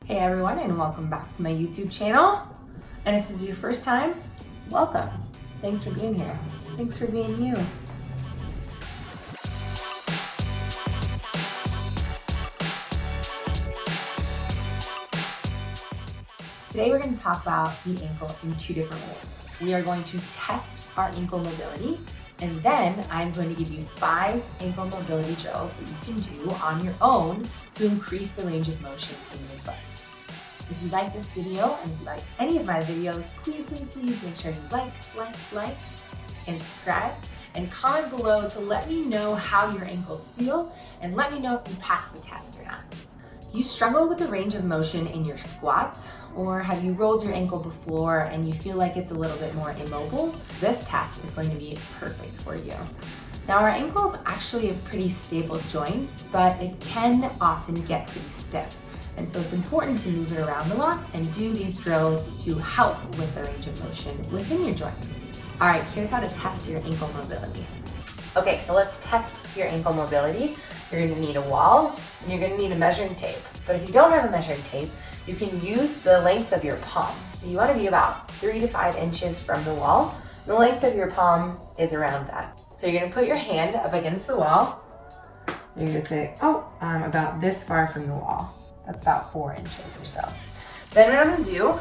Hey everyone, and welcome back to my YouTube channel. And if this is your first time, welcome. Thanks for being here. Thanks for being you. Today we're going to talk about the ankle in two different ways. We are going to test our ankle mobility, and then I'm going to give you 5 ankle mobility drills that you can do on your own to increase the range of motion in your foot. If you like this video and if you like any of my videos, please make sure you like, and subscribe, and comment below to let me know how your ankles feel and let me know if you passed the test or not. Do you struggle with the range of motion in your squats, or have you rolled your ankle before and you feel like it's a little bit more immobile? This test is going to be perfect for you. Now, our ankles actually have pretty stable joints, but it can often get pretty stiff. And so it's important to move it around a lot and do these drills to help with the range of motion within your joint. All right, here's how to test your ankle mobility. Okay, so let's test your ankle mobility. You're gonna need a wall and you're gonna need a measuring tape. But if you don't have a measuring tape, you can use the length of your palm. So you wanna be about 3 to 5 inches from the wall. The length of your palm is around that. So you're gonna put your hand up against the wall. You're gonna say, I'm about this far from the wall. That's about 4 inches or so. Then what I'm gonna do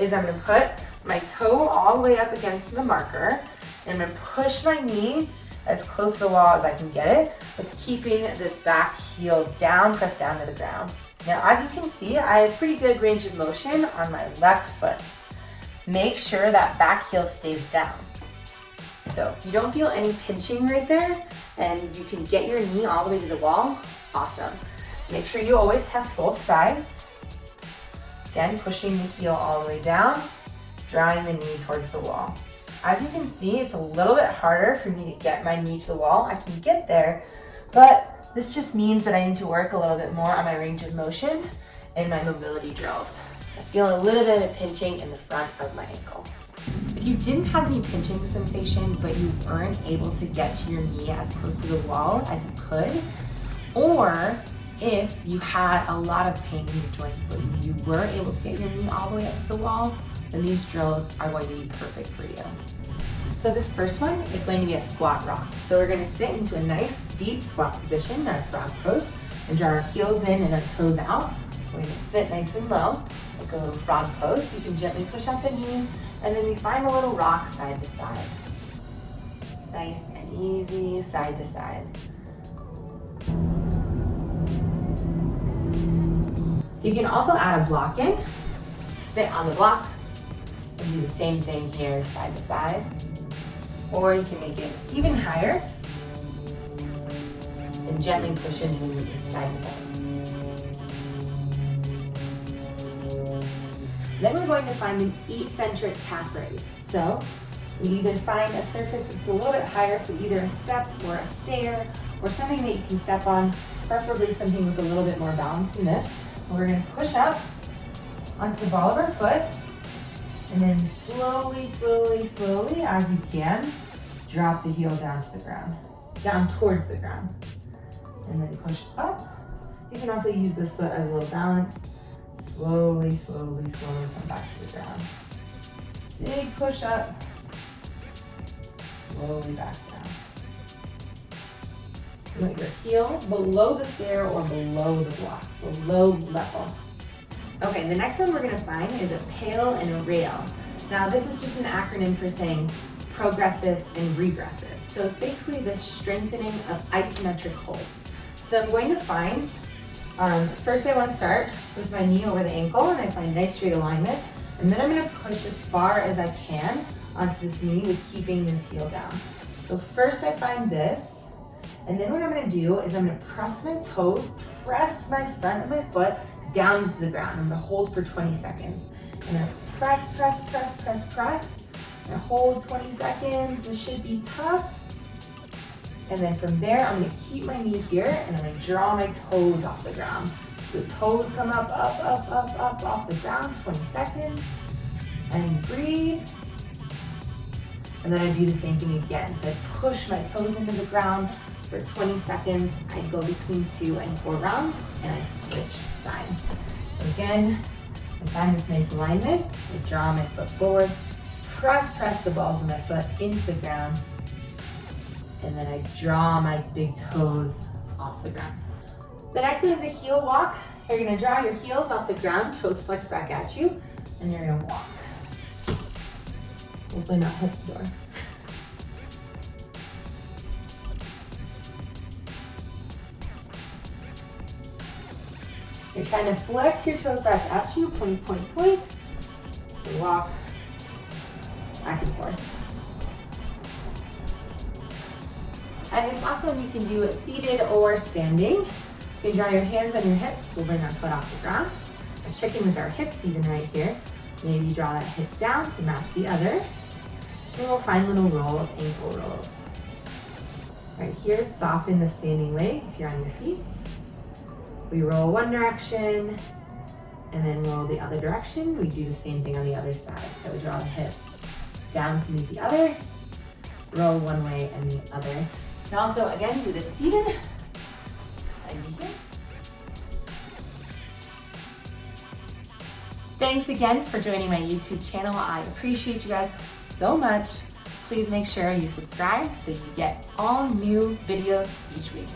is I'm gonna put my toe all the way up against the marker, and I'm gonna push my knee as close to the wall as I can get it, but keeping this back heel down, pressed down to the ground. Now, as you can see, I have pretty good range of motion on my left foot. Make sure that back heel stays down. So if you don't feel any pinching right there, and you can get your knee all the way to the wall, awesome. Make sure you always test both sides. Again, pushing the heel all the way down, drawing the knee towards the wall. As you can see, it's a little bit harder for me to get my knee to the wall. I can get there, but this just means that I need to work a little bit more on my range of motion and my mobility drills. I feel a little bit of pinching in the front of my ankle. If you didn't have any pinching sensation, but you weren't able to get to your knee as close to the wall as you could, or if you had a lot of pain in your joint, but you were able to get your knee all the way up to the wall, then these drills are going to be perfect for you. So this first one is going to be a squat rock. So we're going to sit into a nice deep squat position, our frog pose, and draw our heels in and our toes out. We're going to sit nice and low, like a little frog pose. You can gently push out the knees, and then we find a little rock side to side. It's nice and easy, side to side. You can also add a block in, sit on the block, and do the same thing here, side to side. Or you can make it even higher and gently push into the knees, side to side. Then we're going to find an eccentric calf raise. So we either find a surface that's a little bit higher, so either a step or a stair or something that you can step on, preferably something with a little bit more balance than this. We're going to push up onto the ball of our foot, and then slowly, as you can, drop the heel down to the ground, down towards the ground, and then push up. You can also use this foot as a little balance. Slowly come back to the ground. Big push up, slowly back down. You want your heel below the stair or below the block, below level. Okay, the next one we're gonna find is a pail and a rail. Now this is just an acronym for saying progressive and regressive. So it's basically the strengthening of isometric holds. So I'm going to find, first I wanna start with my knee over the ankle, and I find nice straight alignment. And then I'm gonna push as far as I can onto this knee with keeping this heel down. So first I find this, and then what I'm gonna do is I'm gonna press my toes, press my front of my foot down to the ground. I'm gonna hold for 20 seconds. I'm gonna press. I'm gonna hold 20 seconds. This should be tough. And then from there, I'm gonna keep my knee here, and I'm gonna draw my toes off the ground. So the toes come up off the ground, 20 seconds. And breathe. And then I do the same thing again. So I push my toes into the ground for 20 seconds. I go between 2 and 4 rounds, and I switch sides. So Again, I find this nice alignment. I draw my foot forward, press the balls of my foot into the ground, and then I draw my big toes off the ground. The next one is a heel walk. You're gonna draw your heels off the ground, toes flex back at you, and you're gonna walk. Hopefully not hit the door. You're trying to flex your toes back at you, point, point, point. You walk back and forth. And this last one you can do it seated or standing. You can draw your hands on your hips. We'll bring our foot off the ground. Let's check in with our hips even right here. Maybe draw that hip down to match the other. And we'll find little rolls, ankle rolls. Right here, soften the standing leg if you're on your feet. We roll one direction and then roll the other direction. We do the same thing on the other side. So we draw the hip down to meet the other, roll one way and the other. And also, again, do the seated. And here. Thanks again for joining my YouTube channel. I appreciate you guys so much. Please make sure you subscribe so you get all new videos each week.